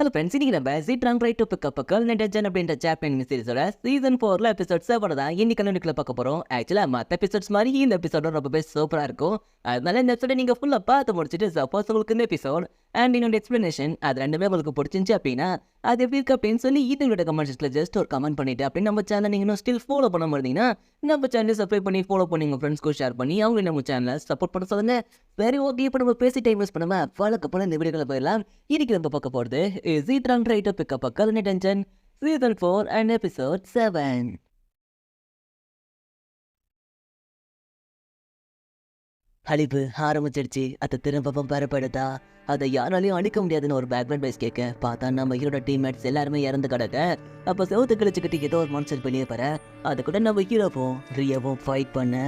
Hello friends, இன்னைக்கு நம்ம "ஜீ ட்ராங் right to pick up a girl named Jen" அப்படின்ற ஜாப்பனீஸ் சீரிஸோட சீசன் 4ல எபிசோட் 7 தான் இன்னைக்கு கண்டினியூல பார்க்க போறோம். ஆக்சுவலா மத்த எபிசோட்ஸ் மாதிரி இந்த எபிசோட ரொம்பவே சூப்பரா இருக்கும். அதனால இந்த எபிசோட நீங்க ஃபுல்லா பார்த்து முடிச்சுட்டு சப்போஸ் உங்களுக்கு இந்த எபிசோட் அண்ட் இன்னொரு எக்ஸ்பிளனேஷன் அது ரெண்டுமே உங்களுக்கு பிடிச்சிருந்துச்சு அப்படின்னா அது எப்படி இருக்கு அப்படின்னு சொல்லி இதோட கமெண்ட் செக்ஷன்ல ஜஸ்ட் ஒரு கமெண்ட் பண்ணிட்டு அப்படி நம்ம சேனல் நீங்க இன்னும் ஸ்டில் ஃபாலோ பண்ண இருந்தீங்கன்னா நம்ம சேனலை சப்ஸ்கிரைப் பண்ணி ஃபாலோ பண்ணி உங்க ஃப்ரெண்ட்ஸ்க்கு ஷேர் பண்ணி அவங்க நம்ம சேனலை சப்போர்ட் பண்ண சொல்லுங்க. சரி, ஓகே, இப்போ நம்ம பேசி டைம் வேஸ்ட் பண்ணாம வழக்கப்போல இந்த வீடியோக்களை போயிடலாம். இன்னைக்கு நம்ம பார்க்க போகிறது "ஜீ ட்ராங் right to pick up a girl named Jen" season 4 and episode 7. அழிப்பு ஆரம்பிச்சிடுச்சு. அதை திரும்பவும் பெறப்படுதா? அதை யாராலையும் அழிக்க முடியாதுன்னு ஒரு பேக்ரவுண்ட் வைஸ் கேட்க பார்த்தா நம்ம ஹீரோட டீம்மேட்ஸ் எல்லாருமே இறந்து கிடக்க. அப்போ செவத்து கிழிச்சுக்கிட்டு ஏதோ ஒரு மனுஷன் வெளியே வர அது கூட நம்ம ஹீரோவும் ரியாவும் ஃபைட் பண்ண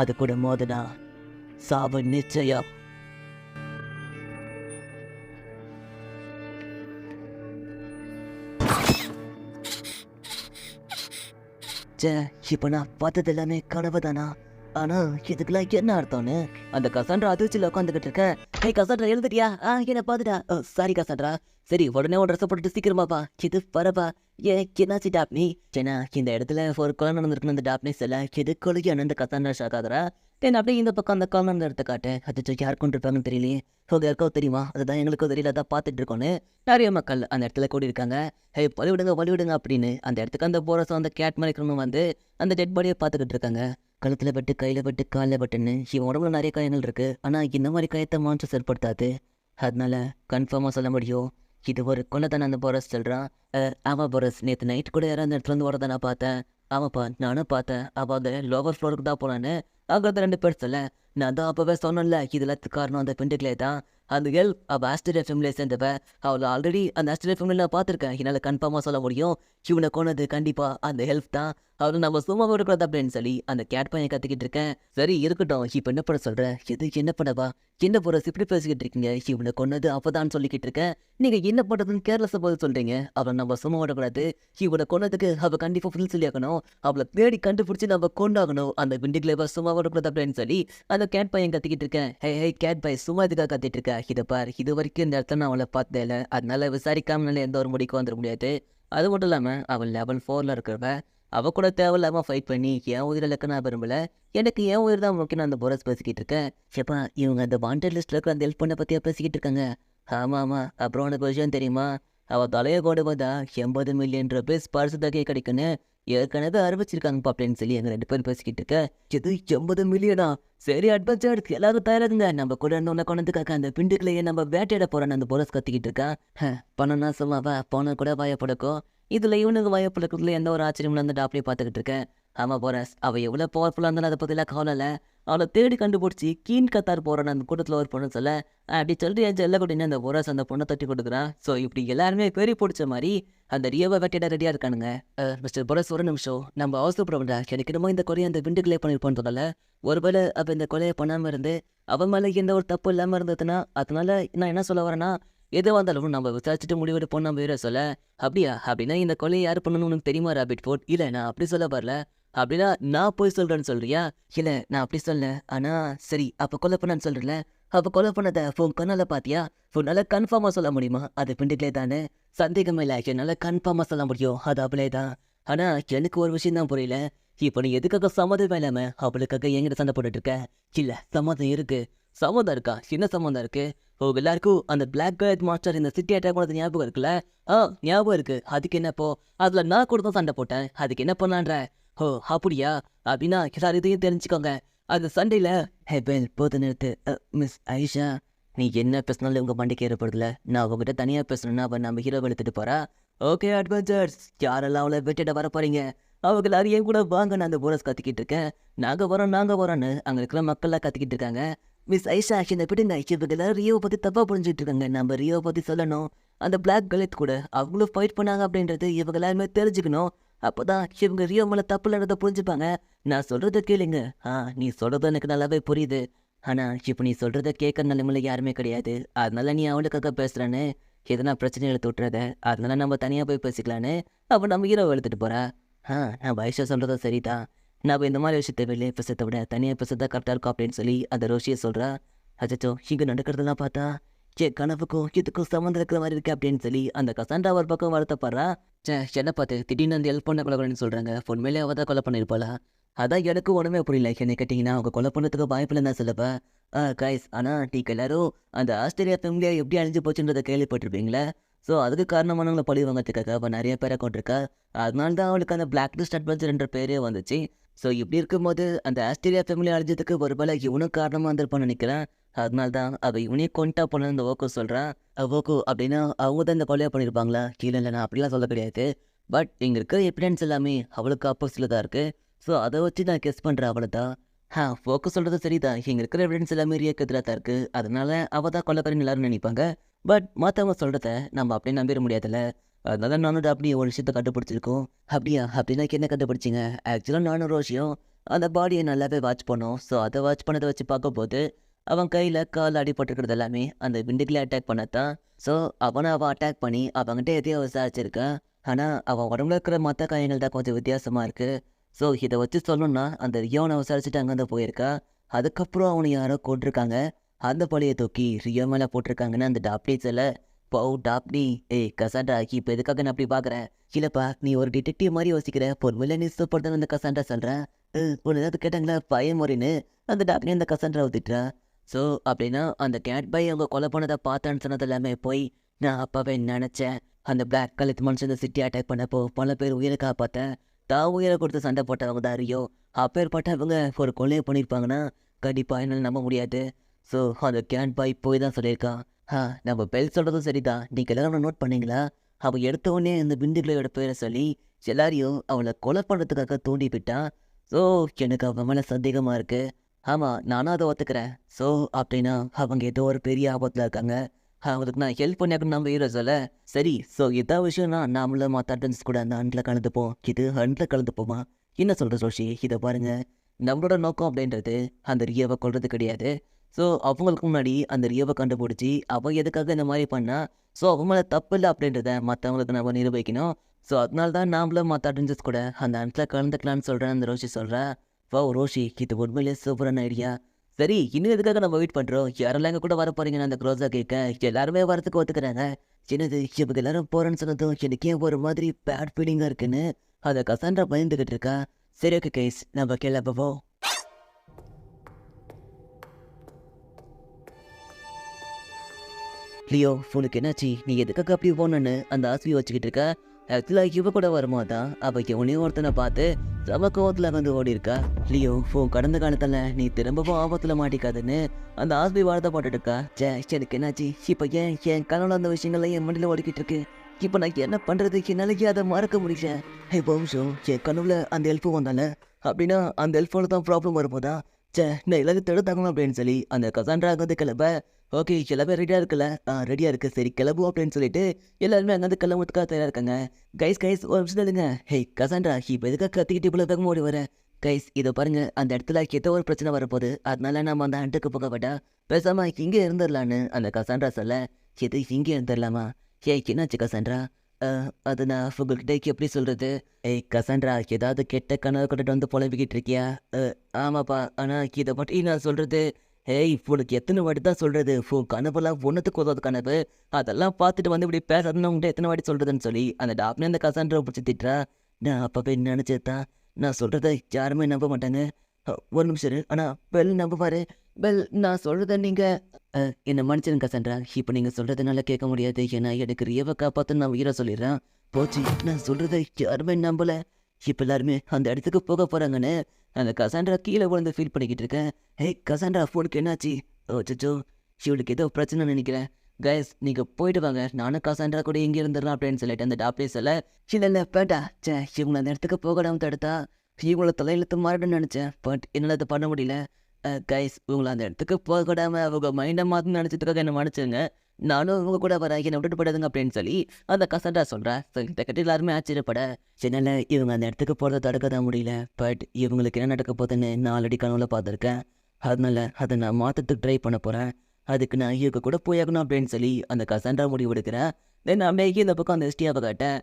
அது கூட மோதுனா சாவு நிச்சயம். சே, இப்போ நான் பார்த்தது எல்லாமே கனவு தானா? ஆனா இதுக்கெல்லாம் என்ன அர்த்தம்னு அந்த கசாண்ட்ரா அதிர்ச்சியில் உட்காந்துக்கிட்டு இருக்க. ஹே கசாண்ட்ரா, எழுந்துட்டியா? என்ன பார்த்துட்டா? Sorry Cassandra. சரி, உடனே ஒரு ட்ரெஸ்ஸை போட்டுட்டு சீக்கிரமாப்பா. இது பரவா. என்னாச்சு டாப்னி? சேனா, இந்த இடத்துல ஒரு கொலை நடந்திருக்குன்னு அந்த டாப்னி சொல்ல எது கொலையான அந்த கசாண்ட்ரா ஷாக் ஆகுறா. தென் அப்படியே இந்த பக்கம் அந்த கொலை நடந்த இடத்த காட்டு. அது யார் கொண்டு இருப்பாங்கன்னு தெரியலையே. யாருக்கோ தெரியுமா? அதுதான் எங்களுக்கும் தெரியல, அதான் பார்த்துட்டு இருக்கோன்னு நிறைய மக்கள் அந்த இடத்துல கூடி இருக்காங்க. ஹே, வழிவிடுங்க அப்படின்னு அந்த இடத்துக்கு அந்த போரஸும் அந்த கேட் மலைக்கணும் வந்து அந்த டெட் பாடியை பார்த்துக்கிட்டு இருக்காங்க. கழுத்தில் பட்டு, கையில் பட்டு, காலில் பட்டுன்னு இவன் உடம்புல நிறைய காயங்கள் இருக்குது. ஆனால் இந்த மாதிரி காயத்தை மான்ஸ்டர்ஸ் ஏற்படுத்தாது. அதனால கன்ஃபார்மாக சொல்ல முடியும் இது ஒரு கொலை தானே. அந்த போரஸ் சொல்கிறான். ஆமாம் போரஸ், நேற்று நைட் கூட யாரும் அந்த இடத்துலேருந்து வரதை நான் பார்த்தேன். ஆமாப்பா, நானும் பார்த்தேன். அவள் அந்த லோவர் ஃப்ளோருக்கு தான் போனான்னு அங்கே 2 பேர் சொல்ல நான் தான் அப்போவே சொன்னேன்ல இது எல்லாத்துக்கு காரணம் அந்த பெண்டுகளே தான். அந்த கேர்ள் அவள் ஆஸ்திரேலியா ஃபேமிலியை சேர்ந்தவ. அவளை ஆல்ரெடி அந்த ஆஸ்திரேலியா ஃபேமிலியில் நான் பார்த்துருக்கேன். என்னால் கன்ஃபார்மாக சொல்ல முடியும் இவனை கொண்டது கண்டிப்பாக அந்த ஹெல்ப் தான். அவளை நம்ம சும்மாவே இருக்கிறதா அப்படின்னு சொல்லி அந்த கேட் பையன் கற்றுக்கிட்டு இருக்கேன். சரி இருக்கட்டும், இப்போ என்ன பண்ண சொல்கிற? எது என்ன பண்ணவா? என்ன போகிற இப்படி பேசிக்கிட்டு இருக்கீங்க? இவனை கொண்டது அப்போதான் சொல்லிக்கிட்டு இருக்கேன். நீங்கள் என்ன பண்ணுறதுன்னு கேர்லெஸ்ஸாக போது சொல்கிறீங்க. அவளை நம்ம சும்மா விடக்கூடாது. இவனை கொண்டதுக்கு அவள் கண்டிப்பாக ஃபுல் சொல்லியாக்கணும். அவளை தேடி கண்டுபிடிச்சி நம்ம கொண்டாகணும். அந்த விண்டிகளை சும்மா விடக்கூடாது அப்படின்னு சொல்லி அந்த கேட் பையன் கத்திக்கிட்டு இருக்கேன். ஹே கேட் பாய், சும்மா இதுக்காக கத்திட்டு இருக்கேன். இதை பார், இது வரைக்கும் இந்த இடத்துல நான் அவளை பார்த்தேன். அதனால விசாரிக்காமனால எந்த ஒரு முடிக்கும் வந்துட முடியாது. அது மட்டும் இல்லாமல் அவள் லெவல் 4ல் இருக்கிறவ. அவள் கூட தேவையில்லாமல் ஃபைட் பண்ணி என் உயிரிழக்க நான் விரும்பலை. எனக்கு என் உயிர் தான் முக்கியம். அந்த போரஸ் பேசிக்கிட்டு இருக்கேன். எப்பா, இவங்க அந்த வாண்டட் லிஸ்ட்டில் இருக்கிற அந்த ஹெல்ப் பண்ண பற்றியா பேசிக்கிட்டு இருக்காங்க? ஆமாம். அப்புறம் உனக்கு விஷயம் தெரியுமா? அவள் தலையை கொண்டு வந்தா 80 மில்லியன் ரூபீஸ் பரிசு தொகை கிடைக்குன்னு ஏற்கனவே அறிவிச்சிருக்காங்கப்பா அப்படின்னு சொல்லி எங்கள் 2 பேரும் பேசிக்கிட்டு இருக்க. இது 80 மில்லியனா? சரி, அட்வென்ச்சர் எல்லாரும் தயாராதுங்க. நம்ம கூட இருந்தோம்னா கொண்டதுக்காக அந்த பிண்டுக்களையே நம்ம வேட்டையிட போகிறோன்னு அந்த போரஸ் கத்திக்கிட்டு இருக்கா. பணம்னா சும்மாவா? பணம் கூட வாயப்படக்கும். இதில் இவனுக்கு வாயப்படக்கிறதுல எந்த ஒரு ஆச்சரியம் அந்த டாப்லேயே பார்த்துக்கிட்டு இருக்கேன். ஆமாம் போரஸ், அவள் எவ்வளோ பவர்ஃபுல்லாக இருந்தாலும் அதை பற்றிலாம் கவலை இல்லை. அவளை தேடி கண்டுபிடிச்சி கீன் கத்தார் போகிறான்னு அந்த கூட்டத்தில் ஒரு பொண்ணு சொல்ல அப்படி சொல்லிட்டு என் செல்ல கூட்டின்னு அந்த போரஸ் அந்த பொண்ணை தட்டி கொடுக்குறான். ஸோ இப்படி எல்லாருமே பெரிய பிடிச்ச மாதிரி அந்த ரியோவை வெட்டிட ரெடியாக இருக்கானுங்க. மிஸ்டர் போரஸ், ஒரு நிமிஷம், நம்ம அவசரப்படுறா. எனக்கு என்னமோ இந்த கொலையை அந்த விண்டுகளே பண்ணியிருப்போன்னு சொல்லலை. ஒருவேளை அப்போ இந்த கொலையை பண்ணாமல் இருந்து அவன் மேலே எந்த ஒரு தப்பு இல்லாமல் இருந்ததுன்னா அதனால நான் என்ன சொல்ல வரேன்னா எது வந்தாலும் நம்ம விசாரிச்சுட்டு முடிவெடுப்போம் நம்ம வேற சொல்ல. அப்படியா? அப்படின்னா இந்த கொலையை யார் பண்ணணும்னு உனக்கு தெரியுமா ராபிட் ஃபோர்ட்? இல்லை, நான் அப்படி சொல்ல வரல. அப்படின்னா நான் போய் சொல்கிறேன்னு சொல்கிறியா? இல்லை, நான் அப்படி சொல்ல. ஆனால் சரி, அப்போ கொலை பண்ணான்னு சொல்கிறல. அப்போ கொலை பண்ணதை ஃபோன் கண்ணால் பார்த்தியா? ஃபோனால் கன்ஃபார்மாக சொல்ல முடியுமா அது பிண்டுகளே தானே? சந்தேகமே இல்லை, என்னால் கன்ஃபார்மாக சொல்ல முடியும் அது அவளே தான். ஆனால் எனக்கு ஒரு விஷயம் தான் புரியல. இப்போ நீ எதுக்காக சம்மதம் இல்லாமல் அவளுக்காக என்கிட்ட சண்டை போட்டுட்டு இருக்க? இல்லை, சம்மதம் இருக்குது. சம்மந்தம் இருக்கா? என்ன சம்மந்தம் இருக்கு? எல்லாருக்கும் அந்த பிளாக் பேர்ட் மாஸ்டர் இந்த சிட்டி அட்டாக் பண்ணது ஞாபகம் இருக்குல்ல? ஞாபகம் இருக்கு. அதுக்கு என்னப்போ? அதில் நான் கூட தான் சண்டை போட்டேன். அதுக்கு என்ன பண்ணலான்ற? அப்படியா? அப்படின்னா எல்லாரும் இதையும் தெரிஞ்சுக்கோங்க. அந்த சண்டையில் பெல் போது நிறுத்து. மிஸ் ஐஷா, நீ என்ன பேசினாலும் உங்கள் மண்டைக்கு ஏற்படுதில்ல. நான் உங்ககிட்ட தனியாக பேசணுன்னா அவன் நம்ம ஹீரோ எடுத்துகிட்டு போகிறா. ஓகே அட்வென்ச்சர்ஸ், யாரெல்லாம் அவளை வெட்டிட வர போகிறீங்க அவங்க எல்லாரும் என் கூட வாங்க. நான் அந்த போரஸ் கத்திக்கிட்டு இருக்கேன். நாங்கள் வரோன்னு அங்கே இருக்கிற மக்கள்லாம் கத்திக்கிட்டு இருக்காங்க. மிஸ் ஐஷா, இந்த விடுங்க. இவங்க எல்லாரும் ரியோவை பற்றி தப்பாக புரிஞ்சுட்டு இருக்காங்க. நம்ம ரியோவை பற்றி சொல்லணும். அந்த பிளாக் கலெத் கூட அவங்களும் ஃபைட் பண்ணாங்க அப்படின்றது இவங்க எல்லாருமே தெரிஞ்சுக்கணும். அப்போ தான் இவங்க ரியோ மேலே தப்பு இல்லைன்றதை புரிஞ்சுப்பாங்க. நான் சொல்கிறத கேளுங்க. நீ சொல்கிறது எனக்கு நல்லாவே புரியுது. ஆனால் இப்போ நீ சொல்கிறத கேட்குற நிலைமையில யாருமே கிடையாது. அதனால நீ அவளுக்காக பேசுகிறேன்னு எதனா பிரச்சனை எடுத்து விட்டுறத. அதனால நம்ம தனியாக போய் பேசிக்கலான்னு அவள் நம்ம ஹீரோவை எடுத்துகிட்டு போகிறா. நான் ஐஷா சொல்கிறதும் சரிதான். நான் இந்த மாதிரி விஷயத்தை வெளியே பேசுறதை விட தனியாக பேசுறதா கரெக்டாக இருக்கும் அப்படின்னு சொல்லி அந்த ரோஷியை சொல்கிறா. அச்சோ, இங்கே நடக்கிறதெல்லாம் பார்த்தா என் கனவுக்கும் இதுக்கும் சம்மந்தம் இருக்கிற மாதிரி இருக்கு அப்படின்னு சொல்லி அந்த கசாண்டா ஒரு பக்கம் வருத்தப்படுறா. என்ன பார்த்து திடீர்னு அந்த ஹெல்ப் பண்ண கொலை பண்ணு சொல்கிறாங்க, உண்மையிலே அவள் தான் கொலை பண்ணியிருப்பாளா? அதான் எனக்கு ஒன்றுமே புரியல. என்ன கேட்டிங்கன்னா அவங்க கொலை பண்ணுறதுக்கு வாய்ப்பில்லைன்னு தான் சொல்லப்ப. கைஸ், ஆனால் நீங்கள் எல்லாரும் அந்த ஆஸ்திரேலியா ஃபேமிலியா எப்படி அழிஞ்சு போச்சுன்றதை கேள்விப்பட்டிருப்பீங்களே. ஸோ அதுக்கு காரணமானவங்களை பழி வாங்கிறதுக்காக அவள் நிறைய பேரை கொண்டிருக்கா. அதனால தான் அவளுக்கு அந்த பிளாக் லிஸ்ட் அட்வென்ச்சர்ன்ற பேரே வந்துச்சு. ஸோ இப்படி இருக்கும்போது அந்த ஆஸ்திரேலியா ஃபேமிலி அழிஞ்சதுக்கு ஒரு வேளை இவனும் காரணமாக இருந்திருப்பான்னு நினைக்கிறேன். அதனால தான் அவள் இவனையும் கொண்டா போன இந்த ஓக்கோ சொல்கிறான். ஓக்கோ அப்படின்னா அவங்க தான் இந்த கொலையை பண்ணியிருப்பாங்களா? கீழே இல்லை, நான் அப்படிலாம் சொல்ல கிடையாது. பட் இங்கே இருக்கிற எவிடன்ஸ் எல்லாமே அவளுக்கு ஆப்போசிட்டில் தான் இருக்குது. ஸோ அதை வச்சு நான் கெஸ் பண்ணுறேன் அவளை தான். ஃபோக்கஸ் சொல்கிறது சரிதான். இங்கே இருக்கிற எவிடன்ஸ் எல்லாமே ரியக்கு எதிராக தான் இருக்குது. அதனால அவள் தான் கொலைக்காரன் எல்லாரும் நினைப்பாங்க. பட் மற்றவங்க சொல்கிறத நம்ம அப்படியே நம்பிட முடியாதுல்ல. அதனால நானும் அப்படி ஒரு விஷயத்தை கண்டுபிடிச்சிருக்கோம். அப்படியா? அப்படின்னா என்ன கண்டுபிடிச்சிங்க? ஆக்சுவலாக நானும் ஒரு விஷயம் அந்த பாடியை நல்லாவே வாட்ச் பண்ணோம். ஸோ அதை வாட்ச் பண்ணதை வச்சு பார்க்கும்போது அவன் கையில் கால் அடிபட்டுருக்கிறது எல்லாமே அந்த விண்டுகளை அட்டாக் பண்ணத்தான். ஸோ அவனை அட்டாக் பண்ணி அவங்ககிட்ட எதையோ விசாரிச்சிருக்கான். ஆனால் அவன் உடம்புல இருக்கிற மற்ற காயங்கள் தான் கொஞ்சம் வித்தியாசமாக இருக்குது. ஸோ இதை வச்சு சொல்லணும்னா அந்த ரியோனை விசாரிச்சுட்டு அங்கேருந்து போயிருக்கா. அதுக்கப்புறம் அவனை யாரோ கொண்டிருக்காங்க. அந்த பழைய தூக்கி ரியோ மேலே போட்டிருக்காங்கன்னு அந்த டாப்டி சொல்ல. டாப்டி, கசாண்டா, இப்போ எதுக்காக நான் அப்படி பார்க்குறேன்? இல்லைப்பா, நீ ஒரு டிடெக்டிவ் மாதிரி யோசிக்கிற. பொறுமையில நீ சூப்பர் அந்த கசாண்டா சொல்கிறேன். ஒன்று ஏதாவது கேட்டாங்களா பயமுறைன்னு அந்த டாக்டர் அந்த கசாண்டா ஊத்திட்டுறா. ஸோ அப்படின்னா அந்த கேட் பை அவங்க கொலை பண்ணதை பார்த்தேன்னு சொன்னது எல்லாமே போய் நான் அப்போவே நினச்சேன். அந்த பிளாக் கலர் மனுஷன் இந்த சிட்டி அட்டாக் பண்ணப்போ பல பேர் உயிரை காப்பாற்றேன். தான் உயிரை கொடுத்து சண்டை போட்டவங்க தான் அறியோ. அப்பேற்பட்டவங்க ஒரு கொலையை பண்ணியிருப்பாங்கன்னா கண்டிப்பாக என்னால் நம்ப முடியாது. ஸோ அந்த கேட் பாய் போய் தான் சொல்லியிருக்கான். நம்ம பெல் சொல்கிறதும் சரிதான். நீங்கள் எல்லாரும் நோட் பண்ணீங்களா? அவள் எடுத்த உடனே இந்த பிந்துகளோட பேரை சொல்லி எல்லாரையும் அவளை கொலை பண்ணுறதுக்காக தூண்டி விட்டான். ஸோ எனக்கு அவன் மேலே சந்தேகமாக இருக்குது. ஆமாம், நானும் அதை ஒத்துக்கிறேன். ஸோ அப்படின்னா அவங்க ஏதோ ஒரு பெரிய ஆபத்தில் இருக்காங்க. அவங்களுக்கு நான் ஹெல்ப் பண்ணியாக்கணும் நம்ம ஹீரோ சொல்ல. சரி, ஸோ இதான் விஷயம்னா நாமளும் மற்ற அட்டன்ஸ் கூட அந்த ஹண்டில் கலந்துப்போம். இது ஹண்டில் கலந்துப்போமா? என்ன சொல்கிற சோஷி? இதை பாருங்கள், நம்மளோட நோக்கம் அப்படின்றது அந்த ரியோவை கொள்வது கிடையாது. ஸோ அவங்களுக்கு முன்னாடி அந்த ரியோவை கண்டுபிடிச்சி அவன் எதுக்காக இந்த மாதிரி பண்ணா, ஸோ அவன் மேலே தப்பு இல்லை அப்படின்றத மற்றவங்களுக்கு நம்ம நிரூபிக்கணும். ஸோ அதனால தான் நாமளும் மற்ற அட்டன்ஸஸ் கூட அந்த ஹண்டில் கலந்துக்கலான்னு சொல்கிறேன். அந்த ரோஷி சொல்கிறேன். ரோஷி, இது உண்மையிலே சூப்பரான ஐடியா. சரி, இன்னும் எதுக்காக நம்ம வெயிட் பண்ணுறோம்? யாரெல்லாம் எங்கள் கூட வர போகிறீங்கன்னு அந்த க்ரோஸாக கேட்க எல்லாருமே வரத்துக்கு ஒத்துக்கிறாங்க. என்னது இவங்க எல்லாரும் போகிறேன்னு சொன்னதும் எனக்கே ஒரு மாதிரி பேட் ஃபீலிங்காக இருக்குன்னு அதை கசாண்டா பயந்துக்கிட்டு இருக்கா. சரி, ஓகே கைஸ், நம்ம கிளம்புவோம். லியோ, உனக்கு என்னாச்சு? நீ எதுக்காக அப்படி போனன்னு அந்த ஆசையை வச்சுக்கிட்டு இருக்க? ஆக்சுவலாக இவ கூட வரும்போதான் அவள் எவனையும் ஒருத்தனை பார்த்து சம கோவத்தில் வந்து ஓடி இருக்கா. லியோ, கடந்த காலத்தில் நீ திரும்பவும் ஆபத்தில் மாட்டிக்காதுன்னு அந்த ஆஸ்பி வாழ்த்த போட்டுட்டு இருக்கா. எனக்கு என்னாச்சு? இப்போ என் கனவுல அந்த விஷயங்கள்லாம் என் மண்டியில் ஓடிக்கிட்டு இருக்கு. இப்போ நான் என்ன பண்ணுறது? என்னாலேயே அதை மறக்க முடியல. பவுஷம், என் கனவுல அந்த ஹெல்ப்பு வந்தால அப்படின்னா அந்த ஹெல்ப்போட தான் ப்ராப்ளம் வரும்போதா? நான் எல்லாத்தையும் தடுத்தாங்கணும் அப்படின்னு சொல்லி அந்த கசாண்டா வந்து கிளம்ப. ஓகே, எல்லாமே ரெடியாக இருக்குல்ல? ரெடியாக இருக்குது. சரி கிளம்புவோம் அப்படின்னு சொல்லிட்டு எல்லாருமே அங்கேருந்து கிளம்புறதுக்காக தயாராக இருக்காங்க. கைஸ் ஒரு நிமிஷம் இல்லைங்க. கசாண்டா, இப்போ எதுக்காக கத்திக்கிட்டு இவ்வளோ வேகமாக ஓடி வர? கைஸ், இதை பாருங்கள், அந்த இடத்துல ஏதோ ஒரு பிரச்சனை வரப்போகுது. அதனால நம்ம அந்த ஹண்ட்டுக்கு போக வேண்டாம், பேசாமல் இங்கே இருந்துடலான்னு அந்த கசாண்டா சொல்ல. இது இங்கே இருந்துடலாமா? என்னாச்சு கசாண்டா? அது நான் உங்கள்கிட்ட எப்படி சொல்கிறது? கசாண்டா, ஏதாவது கெட்ட கனவு கொண்டுட்டு வந்து புலம்பிக்கிட்டு இருக்கியா? ஆமாப்பா, ஆனால் இதை மட்டும் நான் சொல்கிறது. உனக்கு எத்தனை வாட்டி தான் சொல்கிறது? கனவுலாம் ஒன்றுத்துக்கு உதவுது கனவு. அதெல்லாம் பார்த்துட்டு வந்து இப்படி பேசாதுன்னு உங்கள்கிட்ட எத்தனை வாட்டி சொல்கிறதுன்னு சொல்லி அந்த டாக்டர் அந்த கசாண்டரை பிடிச்சி திட்டுறா. நான் அப்போவே நினச்சதான், நான் சொல்கிறத யாருமே நம்ப மாட்டாங்க. ஒரு நிமிஷம் இரு. ஆனால் பெல் நம்புவார். நான் சொல்கிறத நீங்கள் என்னை மன்னிச்சிருங்க கசாண்டா. இப்போ நீங்கள் சொல்கிறதுனால கேட்க முடியாது. ஏன்னா எனக்கு ரியவை காப்பாற்ற நான் உயிரை சொல்லிடுறேன். போச்சு, நான் சொல்கிறத யாருமே நம்பலை. இப்போ எல்லாருமே அந்த இடத்துக்கு போக போகிறாங்கன்னு அந்த கசாண்டா கீழே விழுந்து ஃபீல் பண்ணிக்கிட்டு இருக்கேன். கசாண்டா, ஃபோனுக்கு என்னாச்சு? சச்சோ, இவளுக்கு ஏதோ பிரச்சனை நினைக்கிறேன். கைஸ், நீங்கள் போயிட்டு வாங்க, நானும் கசாண்டா கூட இங்கே இருந்துடலாம் அப்படின்னு சொல்லிட்டு அந்த டாக்டர் சொல்ல. இல்லை பேட்டா, இவங்களை அந்த இடத்துக்கு போகடாமல் தடுத்தா இவங்கள தலையிலத்து மாறிடுன்னு நினச்சேன். பட் என்னால் அதை பண்ண முடியல. கைஸ், இவங்களை அந்த இடத்துக்கு போகடாமல் அவங்க மைண்டை மாற்றி நினச்சதுக்காக என்ன மன்னிச்சுங்க. நானும் இவங்க கூட வரேன், என்னை விட்டுட்டு போயிடுதுங்க அப்படின்னு சொல்லி அந்த கசாண்டா சொல்கிறேன். ஸோ இதை கட்டி எல்லாருமே ஆச்சரியப்பட. என்னால் இவங்க அந்த இடத்துக்கு போகிறத தடுக்க தான் முடியல. பட் இவங்களுக்கு என்ன நடக்க போகுதுன்னு நான் ஆல்ரெடி கனவுல பார்த்துருக்கேன். அதனால அதை நான் மாற்றத்துக்கு ட்ரை பண்ண போகிறேன். அதுக்கு நான் இவங்க கூட போயாகணும் அப்படின்னு சொல்லி அந்த கசாண்டா முடிவு எடுக்கிறேன். தென் அப்படியே இந்த பக்கம் அந்த எஸ்டியாவை காட்டேன்.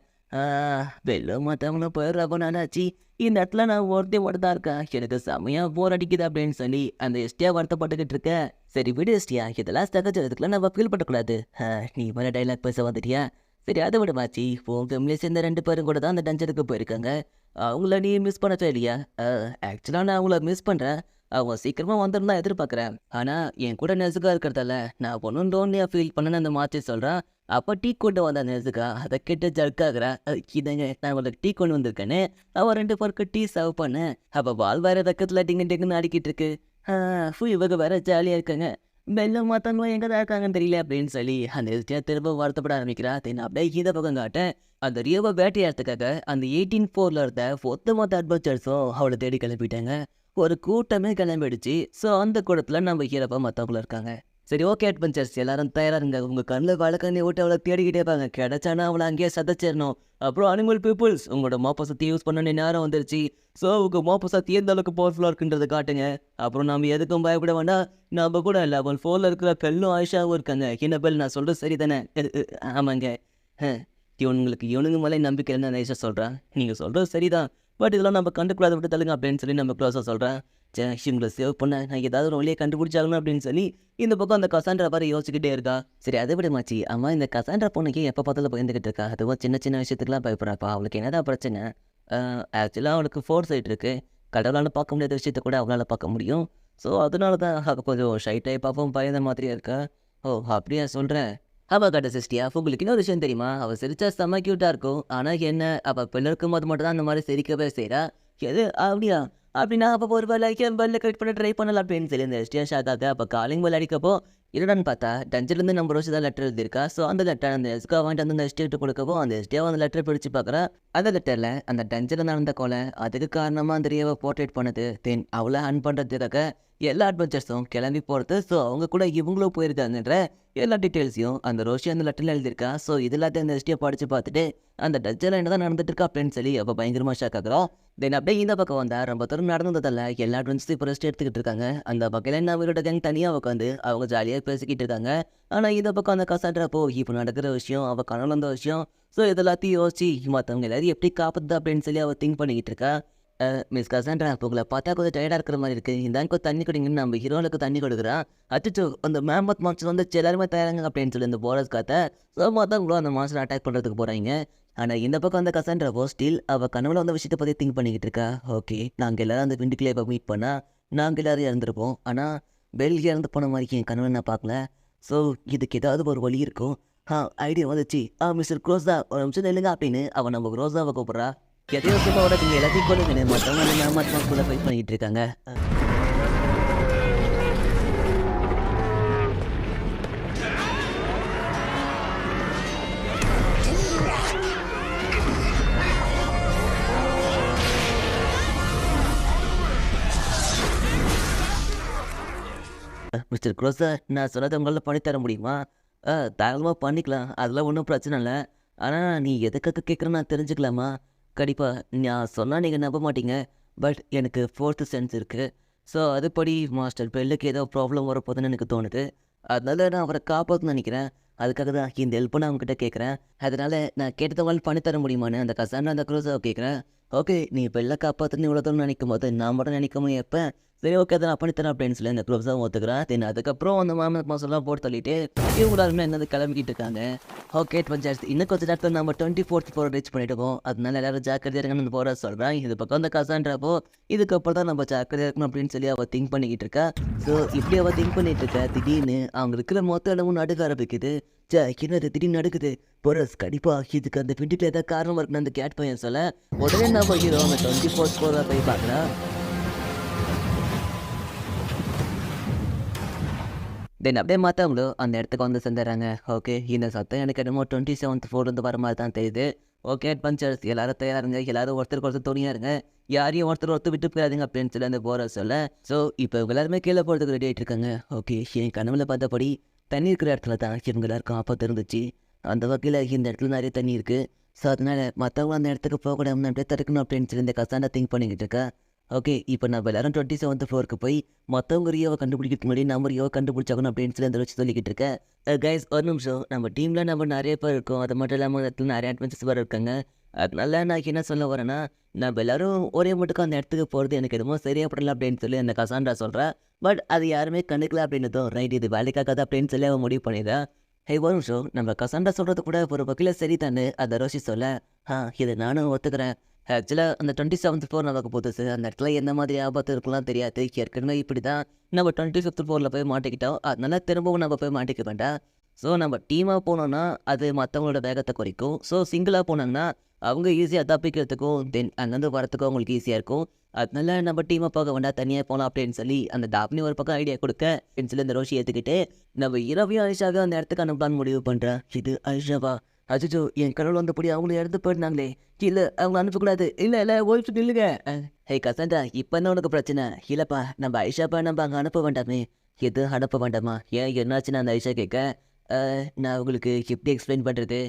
வெள்ளம் மற்றவங்களும் போயிடுறாப்போ நானாச்சு இந்த இடத்துல நான் ஒருத்தே மட்டும் தான் இருக்கேன். எனக்கு செமையா போர் அடிக்குது அப்படின்னு சொல்லி அந்த எஸ்டியா வருத்தப்பட்டுக்கிட்டு இருக்கேன். சரி விடு எஸ்டியா, இதெல்லாம் சகஜத்துக்குலாம் நம்ம ஃபீல் பண்ணக்கூடாது. நீ மேலே டைலாக் பேச வந்துட்டியா? சரி அதை விட மாச்சி, உன் ஃபேமிலியை சேர்ந்த 2 பேரும் கூட தான் அந்த டஞ்சனுக்கு போயிருக்காங்க. அவங்கள நீ மிஸ் பண்ணவே இல்லையா? ஆக்சுவலாக நான் அவங்கள மிஸ் பண்ணுறேன். அவங்க சீக்கிரமாக வந்துடும் தான் எதிர்பார்க்குறேன். ஆனால் என் கூட நெசுக்கா இருக்கிறதால நான் ஒன்றும் லோன்லியாக ஃபீல் பண்ணேன்னு அந்த மாற்றி சொல்கிறேன். அப்போ டீ கொண்டு வந்த நெசுக்கா அதை கேட்டு ஜர்க்காகிறா. இதங்க நான் உங்களுக்கு டீ கொண்டு வந்திருக்கேன்னு அவன் 2 பேருக்கு டீ சர்வ் பண்ணேன். அப்போ பால் வேற பக்கத்தில் டிங்கு டிங்குன்னு ஆடிக்கிட்டு இருக்கு. இவங்க வேற ஜாலியாக இருக்காங்க. வெள்ளம் மற்றவங்களும் எங்கே தான் இருக்காங்கன்னு தெரியல அப்படின்னு சொல்லி அந்த எஸ்டியா திரும்ப வருத்தப்பட ஆரம்பிக்கிறா. தென் அப்படியே இந்த பக்கம் காட்டேன். அந்த ரியோவை வேட்டையாடுறதுக்காக அந்த 18-4 இருந்த மொத்த அட்வென்ச்சர்ஸும் அவளை தேடி கிளம்பிட்டாங்க. ஒரு கூட்டமே கிளம்பிடுச்சு. ஸோ அந்த கூட்டத்தில் நம்ம ஹீரோப்பா மற்றவங்களும் இருக்காங்க. சரி ஓகே அட்வென்ச்சர்ஸ் எல்லாரும் தயாராக இருங்க. உங்கள் கண்ணில் வழக்கண்ணி விட்டு அவளை தேடிக்கிட்டே இருப்பாங்க. கிடைச்சானா அவளை அங்கேயே சதைச்சிடணும். அப்புறம் அனிமல் பீப்புள்ஸ் உங்களோட மோப்ப சக்தி யூஸ் பண்ண நேரம் வந்துருச்சு. ஸோ உங்கள் மோப்ப சக்தி எந்த அளவுக்கு பவர்ஃபுல்லாக இருக்குன்றதை காட்டுங்க. அப்புறம் நம்ம எதுக்கும் பயப்பட வேண்டாம். நம்ம கூட லெவல் 4 இருக்கிற பெல்லும் ஆயிஷாவும் இருக்காங்க. என்ன பெல், நான் சொல்கிறது சரி தானே? ஆமாங்க. இவனுங்க மேலே நம்பிக்கை என்ன நைஸாக சொல்கிறேன். நீங்கள் சொல்கிறது சரிதான், பட் இதெல்லாம் நம்ம கண்டுக்கூடாத விட்டு தள்ளுங்க அப்படின்னு சொல்லி நம்ம க்ளோஸாக சொல்கிறேன். இவங்களை சேவ் பண்ண நான் ஏதாவது ஒரு வழியை கண்டுபிடிச்சாகணும் அப்படின்னு சொல்லி இந்த பக்கம் அந்த கசாண்ட்ரா பாரு யோசிச்சுக்கிட்டே இருக்கா. சரி அதை விட மாச்சி, அம்மா இந்த கசாண்ட்ரா பொண்ணுக்கு எப்போ பார்த்தாலும் பயந்துக்கிட்டு இருக்கா. அதுவும் சின்ன சின்ன விஷயத்துக்குலாம் பயப்படுறாப்பா. அவளுக்கு என்னதான் பிரச்சனை? ஆக்சுவலாக அவளுக்கு 4 சைட் இருக்குது. கடவுளால் பார்க்க முடியாத விஷயத்த கூட அவளால் பார்க்க முடியும். ஸோ அதனால தான் அவள் கொஞ்சம் ஷை டைப்பாகவும் பயந்த மாதிரியே இருக்கா. ஓ அப்படியா சொல்கிறேன். அவள் கட்ட சிஸ்டியா, உங்களுக்கு இன்னொரு விஷயம் தெரியுமா? அவள் சிரிச்சா செம்ம க்யூட்டாக இருக்கும். ஆனால் என்ன, அவள் பிள்ளை இருக்கும்போது மட்டும் தான் அந்த மாதிரி சிரிக்கவே செய்கிறா. எது அப்படியா? அப்படின்னா அப்போ ஒரு வேலை பெல்ல கரெக்ட் பண்ண ட்ரை பண்ணலாம் அப்படின்னு சொல்லி இந்த எஸ்டியா ஷாக்காக அப்போ காலிங் பெல் அடிக்கப்போ இல்லடான்னு பார்த்தா டஞ்சர்லேருந்து நம்ம ரோஷி தான் லெட்டர் எழுதியிருக்கா. ஸோ அந்த லெட்டர் அந்த எஸ்கா வாங்கிட்டு வந்து அந்த எஸ்டியாட்டு கொடுக்கப்போ அந்த எஸ்டியாவை அந்த லெட்டரை பிடிச்சி பார்க்குறா. அந்த லெட்டரில் அந்த டஞ்சரில் நடந்த கொலை, அதுக்கு காரணமாக அந்த ரியோவை போர்ட்ரேட் பண்ணது, தென் அவளை அன் பண்ணுறதுக்காக எல்லா அட்வென்ச்சர்ஸும் கிளம்பி போகிறது. ஸோ அவங்க கூட இவங்களும் போயிருக்காங்கன்ற எல்லா டீட்டெயில்ஸையும் அந்த ரோஷி அந்த லெட்டரில் எழுதியிருக்கா. ஸோ இது எல்லாத்தையும் அந்த எஸ்டியை படித்து பார்த்துட்டு அந்த டச்சரில் என்ன தான் நடந்துட்டு இருக்கா அப்படின்னு சொல்லி அப்போ பயங்கரமாக ஷாக் ஆகுறோம். தென் அப்படியே இந்த பக்கம் வந்தால் ரொம்ப தூரம் நடந்ததில்ல. எல்லா அட்வென்ச்சர்ஸும் இப்போ ரெஸ்ட் எடுத்துக்கிட்டு இருக்காங்க. அந்த பக்கம் என்ன அவங்களோட கேங் தனியாக உட்காந்து அவங்க ஜாலியாக பேசிக்கிட்டு இருக்காங்க. ஆனால் இந்த பக்கம் அந்த கசாட்றப்போ இப்போ நடக்கிற விஷயம், அவள் கனவுல வந்த விஷயம், ஸோ இதெல்லாத்தையும் யோசிச்சு மற்றவங்க எல்லாரும் எப்படி காப்பாற்றுது அப்படின்னு சொல்லி அவள் திங்க் பண்ணிக்கிட்டு இருக்கா. மிஸ் கசாண்ட்ரா, உங்களை பார்த்தா கொஞ்சம் டயர்டாக இருக்கிற மாதிரி இருக்குது. இந்தாங்க கொஞ்சம் தண்ணி குடிங்கன்னு நம்ம ஹீரோனுக்கு தண்ணி கொடுக்குறான். அச்சோ அந்த மேம்பத் மான்ஸ்டர் வந்து எல்லாருமே தயாராங்க அப்படின்னு சொல்லி இந்த போரஸ் காத்த சும்மா தான் கூட அந்த மான்ஸ்டர் அட்டாக் பண்ணுறதுக்கு போகிறாங்க. ஆனால் இந்த பக்கம் அந்த கசாண்ட்ராவோ ஸ்டில் அவள் கனவுல வந்த விஷயத்தை பற்றி திங்க் பண்ணிக்கிட்டு இருக்கா. ஓகே, நாங்கள் எல்லோரும் அந்த விண்டுக்குள்ளே இப்போ மீட் பண்ணால் நாங்கள் எல்லோரும் இறந்துருப்போம். ஆனால் பெல் இறந்து போன மாதிரி என் கனவுல நான் பார்க்கல. ஸோ இதுக்கு ஏதாவது ஒரு வழி இருக்கும். ஐடியா வந்துச்சு. மிஸ்டர் க்ரோஸா ஒரு நிமிஷம் நில்லுங்க அப்படின்னு அவன் நம்ம க்ரோஸாவை கூப்பிட்றா. எதையோ சும்மா உடனே எல்லாத்தையும் கொண்டு மற்றவங்க மற்றவங்க ஃபைட் பண்ணிக்கிட்டு இருக்காங்க. மிஸ்டர் க்ரோஸா, நான் சொன்னதை உங்களால் பண்ணித்தர முடியுமா? தாராளமாக பண்ணிக்கலாம், அதெல்லாம் ஒன்றும் பிரச்சனை இல்லை. ஆனால் நீ எதுக்காக கேட்குறேன்னு நான் தெரிஞ்சுக்கலாமா? கண்டிப்பாக நான் சொன்னால் நீங்கள் நம்ப மாட்டீங்க, பட் எனக்கு 4th சென்ஸ் இருக்குது. ஸோ அதுபடி மாஸ்டர் பெல்லுக்கு ஏதோ ப்ராப்ளம் வரப்போகுதுன்னு எனக்கு தோணுது. அதனால நான் அவரை காப்பாற்றணும்னு நினைக்கிறேன். அதுக்காக தான் இந்த ஹெல்ப் நான் அவங்ககிட்ட கேட்குறேன். அதனால் நான் கேட்டதவங்களால் பண்ணித்தர முடியுமான்னு அந்த கசான அந்த க்ரோஸாவை கேட்குறேன். ஓகே, நீ பெல்லை காப்பாற்றுன்னு இவ்வளோ தூரம் நினைக்கும் போது நான் மட்டும் நினைக்காம எப்போ சரி ஓகே அதை நான் பண்ணித்தரேன் அப்படின்னு சொல்லி அந்த க்ளோஸாக ஒத்துக்கிறேன். தென் அதுக்கப்புறம் அந்த மாமன் மாசம்லாம் போட்டு தள்ளிட்டு இவங்களாலுமே என்னது கிளம்பிக்கிட்டு இருக்காங்க. ஓகே பஞ்சாயத்து இன்னும் கொஞ்சம் நேரத்தில் நம்ம 24th ஃப்ளோர் ரீச் பண்ணிவிடுவோம். அதனால எல்லாரும் ஜாக்கிரதையாக இருங்கன்னு போகிற சொல்கிறேன். இது பக்கம் அந்த கசான்றப்போ இதுக்கப்புறம் தான் நம்ம ஜாக்கிரதையாக இருக்கணும் அப்படின்னு சொல்லி அவள் திங்க் பண்ணிக்கிட்டு இருக்கா. ஸோ இப்படி அவள் திங்க் பண்ணிட்டு இருக்கா. திடீர்னு அவங்க இருக்கிற மொத்த இடமும் நடுக்க ஆரம்பிக்குது. என்னது திடீர்னு நடக்குது? போரஸ் கண்டிப்பாக இதுக்கு அந்த பிண்டில் ஏதாவது காரணம் இருக்குன்னு அந்த கேட் பையன் சொல்ல உடனே நம்ம ஹீரோ அவன் 24th ஃப்ளோரில் போய் பார்க்குறான். தென் அப்படியே மற்றவங்களும் அந்த இடத்துக்கு வந்து சேர்ந்துடுறாங்க. ஓகே, இந்த சத்தம் எனக்கு என்னமோ 27th ஃப்ளோர்லேருந்து வர மாதிரி தான் தெரியுது. ஓகே பஞ்சர்ஸ் எல்லாரும் தயாருங்க, எல்லாரும் ஒருத்தருக்கு ஒருத்தர் துணியாக இருங்க, யாரையும் ஒருத்தர் விட்டு போயிடாதுங்க அப்படின்னு சொல்லி அந்த போகிற சொல்ல. ஸோ இப்போ இவங்க எல்லாருமே கீழே போகிறதுக்கு ரெடி ஆகிட்டு இருக்காங்க. ஓகே, என் கனவுல பார்த்தபடி தண்ணி இருக்கிற இடத்துல தான் இவங்க எல்லாருக்கும் ஆபத்து இருந்துச்சு. அந்த வகையில் இந்த இடத்துல நிறைய தண்ணி இருக்குது. ஸோ அதனால் மற்றவங்க அந்த இடத்துக்கு போகக்கூடாது அப்படியே தடுக்கணும் அப்படின்னு சொல்லி இந்த கசாண்டா திங்க் பண்ணிக்கிட்டு இருக்கா. ஓகே, இப்போ நம்ம எல்லாரும் 27th ஃப்ளோருக்கு போய் மற்றவங்க ரியோவை கண்டுபிடிக்கிறதுக்கு முன்னாடி நம்ம ரியோவை கண்டுபிடிச்சாகணும் அப்படின்னு சொல்லி அந்த வச்சு சொல்லிக்கிட்டு இருக்கேன். கைஸ் ஒரு நிமிஷம், நம்ம டீமில் நம்ம நிறைய பேர் இருக்கோம். அது மட்டும் இல்லாமல் அந்த இடத்துல நிறைய அட்வென்ச்சர்ஸ் வேறு இருக்காங்க. அதனால நான் என்ன சொல்ல வரேன்னா, நம்ம எல்லாரும் ஒரே மட்டுக்கும் அந்த இடத்துக்கு போகிறது எனக்கு என்னமோ சரியா படல அப்படின்னு சொல்லி அந்த கசாண்டா சொல்கிறேன். பட் அது யாருமே கண்டுக்கல அப்படின்னதும் ரைட் இது வேலைக்காகாது அப்படின்னு சொல்லி அவன் முடிவு பண்ணிடுறேன். ஹே ஒரு நிமிஷம், நம்ம கசாண்டா சொல்கிறது கூட ஒரு வகையில் சரி தானே அந்த ரோஷி சொல்ல. இது நானும் ஒத்துக்கிறேன். ஆக்சுவலாக அந்த 27th ஃப்ளோர் நமக்கு புதுசு. அந்த இடத்துல எந்த மாதிரி ஆபத்து இருக்கலாம் தெரியாது. ஏற்கனவே இப்படி தான் நம்ம 25th ஃப்ளோரில் போய் மாட்டிக்கிட்டோம். அதனால திரும்பவும் நம்ம போய் மாட்டிக்க வேண்டாம். ஸோ நம்ம டீமாக போனோம்னா அது மற்றவங்களோட வேகத்தை குறைக்கும். ஸோ சிங்கிளாக போனாங்கன்னா அவங்க ஈஸியாக தப்பிக்கிறதுக்கும் தென் அங்கேருந்து வரத்துக்கும் அவங்களுக்கு ஈஸியாக இருக்கும். அதனால நம்ம டீமாக போக வேண்டாம், தனியாக போகலாம் அப்படின்னு சொல்லி அந்த டாப்னி ஒரு பக்கம் ஐடியா கொடுக்க அப்படின்னு சொல்லி அந்த ரோஷி ஏற்றுக்கிட்டு நம்ம இரவையும் ஐஷாவை அந்த இடத்துக்கு அனுப்பலான்னு முடிவு பண்ணுறேன். இது ஐஷாவா? அச்சோ, என் கடவுள் வந்தபடி அவங்கள எடுத்து போயிருந்தாங்களே. இல்லை அவங்க அனுப்பக்கூடாது. இல்லை ஓய்ஃபு நில்லுங்க. ஹே கசாண்டா, இப்போ என்ன உனக்கு பிரச்சனை? இல்லைப்பா, நம்ம ஐஷாப்பா நம்ம அங்கே அனுப்ப வேண்டாமே. எது அனுப்ப வேண்டாமா? ஏன் என்னாச்சுன்னு அந்த ஐஷா கேட்க, நான் உங்களுக்கு எப்படி எக்ஸ்பிளைன் பண்ணுறது?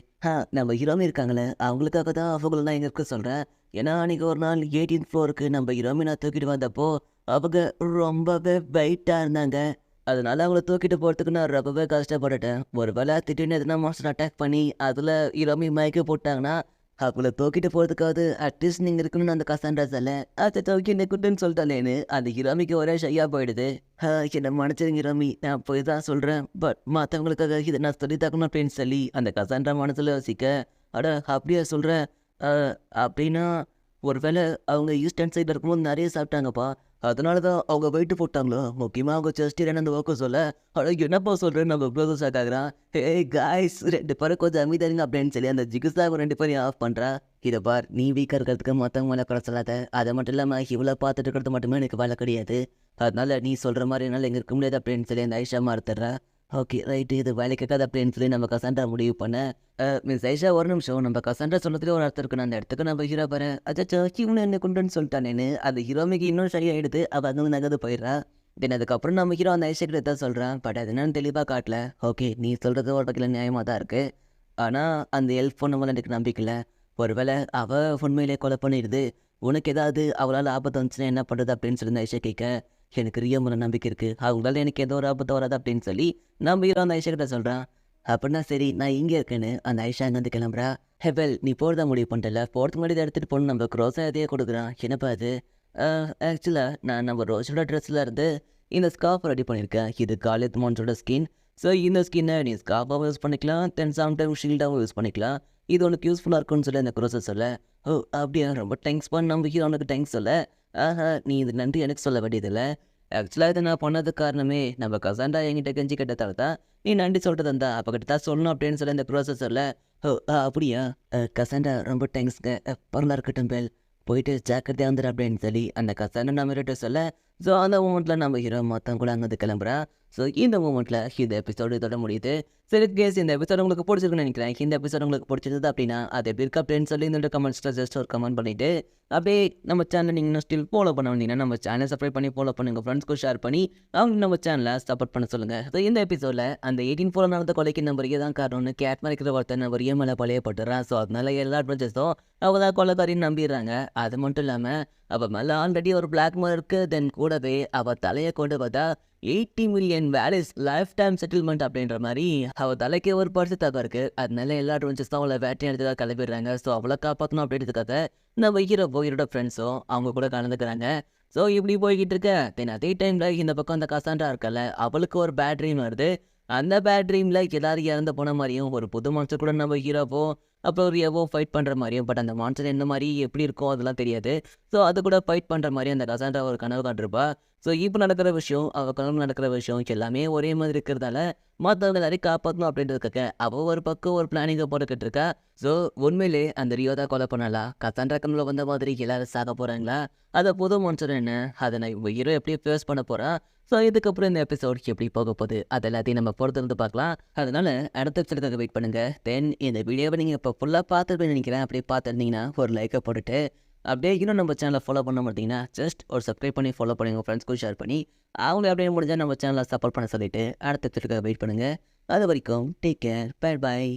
நம்ம ஹீரோமி இருக்காங்களே அவங்களுக்காக தான் அவங்களெல்லாம் எங்கே இருக்க சொல்கிறேன். ஏன்னா அன்றைக்கி ஒரு நாள் 18th ஃப்ளோருக்கு நம்ம ஹீரோமி நான் தூக்கிட்டு வந்தப்போ அவங்க ரொம்பவே வெயிட்டாக இருந்தாங்க. அதனால அவங்கள தூக்கிட்டு போகிறதுக்கு நான் ரொம்பவே கஷ்டப்பட்டுட்டேன். ஒரு வேளை திடீர்னு எதுனா மாஸ்டர் அட்டாக் பண்ணி அதில் ஹீரோமி மயக்க போட்டாங்கன்னா அவங்கள தூக்கிட்டு போகிறதுக்காவது அட்லீஸ்ட் நீங்கள் இருக்கணும்னு அந்த கசாண்டா சொல்ல. அதை தூக்கி என்ன குட்டுன்னு சொல்லிட்டாலேன்னு அந்த ஹீரோமிக்கு ஒரே ஷையாக போயிடுது. என்னை மன்னிச்சிருங்க ஹீரோமி, நான் போய் தான் சொல்கிறேன். பட் மற்றவங்களுக்காக இதை நான் சொல்லி தக்கணும் அப்படின்னு சொல்லி அந்த கசாண்டா மனசில் யோசிக்க, அட அப்படியா சொல்கிறேன்? அப்படின்னா ஒரு வேளை அவங்க ஈஸ்டர்ன் சைடில் இருக்கும்போது நிறைய சாப்பிட்டாங்கப்பா, அதனால தான் அவங்க வெயிட்டு போட்டாங்களோ. முக்கியமாக அவங்க செஸ்டியன் அந்த ஒர்க்கு சொல்ல, அட என்னப்பா சொல்கிறேன் நம்ம ப்ரோதர் ஷாக் ஆகுறான். காய்ஸ் 2 பேரும் கொஞ்சம் அமைதிங்க அப்படின்னு சொல்லி அந்த ஜிகுசாக 2 பேரையும் ஆஃப் பண்ணுறா. இதை பார், நீ வீக்காக இருக்கிறதுக்கு மற்றவங்க மேலே குறை சொல்லாத. அதை மட்டும் இல்லாமல் இவ்வளோ பார்த்துட்டு இருக்கிறது மட்டுமே எனக்கு வேலை கிடையாது. அதனால நீ சொல்கிற மாதிரி என்னால் எங்கே இருக்க முடியாது அப்படின்னு சொல்லி அந்த ஐஷா மறுத்துடுறா. ஓகே ரைட்டு, இது வேலைக்காது அப்படின்னு சொல்லி நம்ம கசாண்டா முடிவு பண்ண. மிஸ் ஐஷா ஒரு நிமிஷம், நம்ம கசாண்டா சொன்னதுலேயே ஒரு அர்த்தம் இருக்குன்னு அந்த இடத்துக்கு நம்ம ஹீரோ பாரு. அச்சோ, இவனு என்ன கொண்டுன்னு சொல்லிட்டானேன்னு அந்த ஹீரோமிக்கு இன்னும் சரியாக எடுத்து அவள் அங்கே நகர்ந்து போயிடுறா. தென் அதுக்கப்புறம் நம்ம ஹீரோ அந்த ஐஷா கிட்ட தான் சொல்கிறான். பட் அது என்னன்னு தெளிவாக காட்டல. ஓகே, நீ சொல்கிறது ஒரு வகையில் நியாயமாக தான் இருக்குது. ஆனால் அந்த ஹெல்ப் பண்ண மேலே எனக்கு நம்பிக்கை இல்லை. ஒருவேளை அவள் உண்மையிலே கொலை பண்ணிடுது, உனக்கு ஏதாவது அவளால் ஆபத்து வந்துச்சுன்னா என்ன பண்ணுறது அப்படின்னு சொல்லி ஐஷா கேட்க, எனக்கு ரியோ மேலே நம்பிக்கை இருக்குது, அவங்களால எனக்கு எந்த ஒரு ஆபத்து வராது அப்படின்னு சொல்லி நம்ம ஹீரோ அந்த ஐஷா கிட்ட சொல்கிறான். அப்படின்னா சரி, நான் இங்கே இருக்கேன்னு அந்த ஐஷா அங்கேருந்து கிளம்புறா. ஹெவல், நீ போகிறதா முடிவு பண்ணிட்டல, போகிறதுக்கு முன்னாடி எடுத்துகிட்டு போகணும். நம்ம க்ரோஸாக எதையே கொடுக்குறான். என்னப்பா அது? ஆக்சுவலாக நான் நம்ம ரோஸோட ட்ரெஸ்ஸில் இருந்து இந்த ஸ்கார்ஃப் ரெடி பண்ணியிருக்கேன். இது காலேஜ் மான்ஸோட ஸ்கின். ஸோ இந்த ஸ்கின்னை நீ ஸ்கார்ஃபாகவும் யூஸ் பண்ணிக்கலாம், தென் சம்டைம் ஷீல்டாகவும் யூஸ் பண்ணிக்கலாம். இது உனக்கு யூஸ்ஃபுல்லாக இருக்கும்னு சொல்லி அந்த க்ரோஸை சொல்ல. ஓ அப்படியா, ரொம்ப தேங்க்ஸ் பண்ண நம்ம ஹீரோ உனக்கு தேங்க்ஸ் சொல்ல. நீ இது நன்றி எனக்கு சொல்ல வேண்டியதில்லை. ஆக்சுவலாக இதை நான் பண்ணதுக்கு காரணமே நம்ம கசாண்டா என்கிட்ட கெஞ்சி கேட்டதால தான் நீ நன்றி சொல்கிறது இருந்தா அப்போ கிட்ட தான் சொல்லணும் அப்படின்னு சொல்லி அந்த ப்ரோசஸரில். ஓ அப்படியா, கசாண்டா ரொம்ப தேங்க்ஸ்ங்க. பரவாயில்ல இருக்கட்டும் பேல், போயிட்டு ஜாக்கிரதையாக வந்துடு அப்படின்னு சொல்லி அந்த கசாண்டா நம்ம கிட்ட சொல்ல. ஸோ அந்த மூமெண்ட்டில் நம்ம ஹீரோ மொத்தம் கூட அங்கே கிளம்புறா. ஸோ இந்த மூமெண்ட்டில் இந்த எபிசோடு இதோட முடியுது. சரி கேஸ், இந்த எபிசோட் உங்களுக்கு பிடிச்சிருக்குன்னு நினைக்கிறேன். இந்த எபிசோட் உங்களுக்கு பிடிச்சிருந்தது அப்படின்னா அது எப்படி இருக்கு அப்படின்னு சொல்லி இந்த கமெண்ட்ஸில் ஜஸ்ட் ஒரு கமெண்ட் பண்ணிவிட்டு அப்படியே நம்ம சேனலை நீங்கள் இன்னும் ஸ்டில் ஃபாலோ பண்ண வந்தீங்கன்னா நம்ம சேனலை சப்ஸ்கிரைப் பண்ணி ஃபாலோ பண்ணுங்கள். ஃப்ரெண்ட்ஸ்க்கு ஷேர் பண்ணி அவங்க நம்ம சேனலை சப்போர்ட் பண்ண சொல்லுங்கள். ஸோ இந்த எபிசோடில் அந்த 18 4 நடந்த கொலைக்கு நம்ம தான் காரணம்னு கேட் மறைக்கிற ஒருத்தர் நம்ம ரிய மேலே பழையப்பட்டுறான். ஸோ அதனால எல்லா அட்வென்ச்சர்ஸும் அவங்க தான் கொலைக்காரின்னு நம்பிடுறாங்க. அது மட்டும் இல்லாமல் அவள் மேலே ஆல்ரெடி ஒரு பிளாக் மார்க் இருக்குது. தென் கூடவே அவள் தலையை கொண்டு பார்த்தா 80 மில்லியன் வேலிஸ் லைஃப் டைம் செட்டில்மெண்ட் அப்படின்ற மாதிரி அவள் தலைக்கு ஒரு பரிசு தகவல் இருக்குது. அதனால எல்லா அட்வென்ச்சர்ஸ் தான் அவளை வேட்டையாடுறதுக்காக கிளம்பிடுறாங்க. ஸோ அவளை காப்பாற்றணும் அப்படின்றதுக்காக நம்ம ஹீரோட ஃப்ரெண்ட்ஸும் அவங்க கூட கலந்துக்கிறாங்க. ஸோ இப்படி போய்கிட்டு இருக்க. தென் அதே டைமில் இந்த பக்கம் அந்த கசாண்டா இருக்கல, அவளுக்கு ஒரு பேட் ட்ரீம் வருது. அந்த பேட் ட்ரீமில் எல்லாரும் இறந்து போன மாதிரியும் ஒரு புது மான்ஸ்டர் கூட நம்ம ஹீரோவோ அப்புறம் ரியவோ ஃபைட் பண்ணுற மாதிரியும், பட் அந்த மான்ஸ்டர் என்ன மாதிரி எப்படி இருக்கும் அதெல்லாம் தெரியாது. ஸோ அது கூட ஃபைட் பண்ணுற மாதிரி அந்த கசாண்டா ஒரு கனவு காட்டிருப்பா. ஸோ இப்போ நடக்கிற விஷயம், அவள் கனவு நடக்கிற விஷயம் எல்லாமே ஒரே மாதிரி இருக்கிறதால மற்றவங்க எல்லாரையும் காப்பாற்றணும் அப்படின்றதுக்காக அவள் ஒரு பக்கம் ஒரு பிளானிங்கை போட்டுக்கிட்டு இருக்கா. ஸோ உண்மையிலே அந்த ரியோ தான் கொலை பண்ணலா? கசாண்டா கனவுல வந்த மாதிரி எல்லாரும் சாக போகிறாங்களா? அதை புது மான்ஸ்டர் என்ன? அதை நான் ஹீரோ எப்படி ஃபேஸ் பண்ண போகிறான்? ஸோ இதுக்கப்புறம் இந்த எபிசோட் எப்படி போக போகுது அது எல்லாத்தையும் நம்ம பொறுத்திருந்து பார்க்கலாம். அதனால அடுத்த எபிசோடுக்காக வெயிட் பண்ணுங்கள். தென் இந்த வீடியோவை நீங்கள் இப்போ ஃபுல்லாக பார்த்துருப்பேன்னு நினைக்கிறேன். அப்படியே பார்த்துருந்தீங்கன்னா ஒரு லைக்கை போட்டுட்டு அப்படியே இன்னும் நம்ம சேனலை ஃபாலோ பண்ண மாட்டீங்கன்னா ஜஸ்ட் ஒரு சப்ஸ்கிரைப் பண்ணி ஃபாலோ பண்ணி உங்கள் ஃப்ரெண்ட்ஸ்க்கும் ஷேர் பண்ணி அவங்களே அப்படியே முடிஞ்சால் நம்ம சேனலை சப்போர்ட் பண்ண சொல்லிவிட்டு அடுத்த எபிசோடுக்காக வெயிட் பண்ணுங்கள். அது வரைக்கும் டேக் கேர், பை பாய்.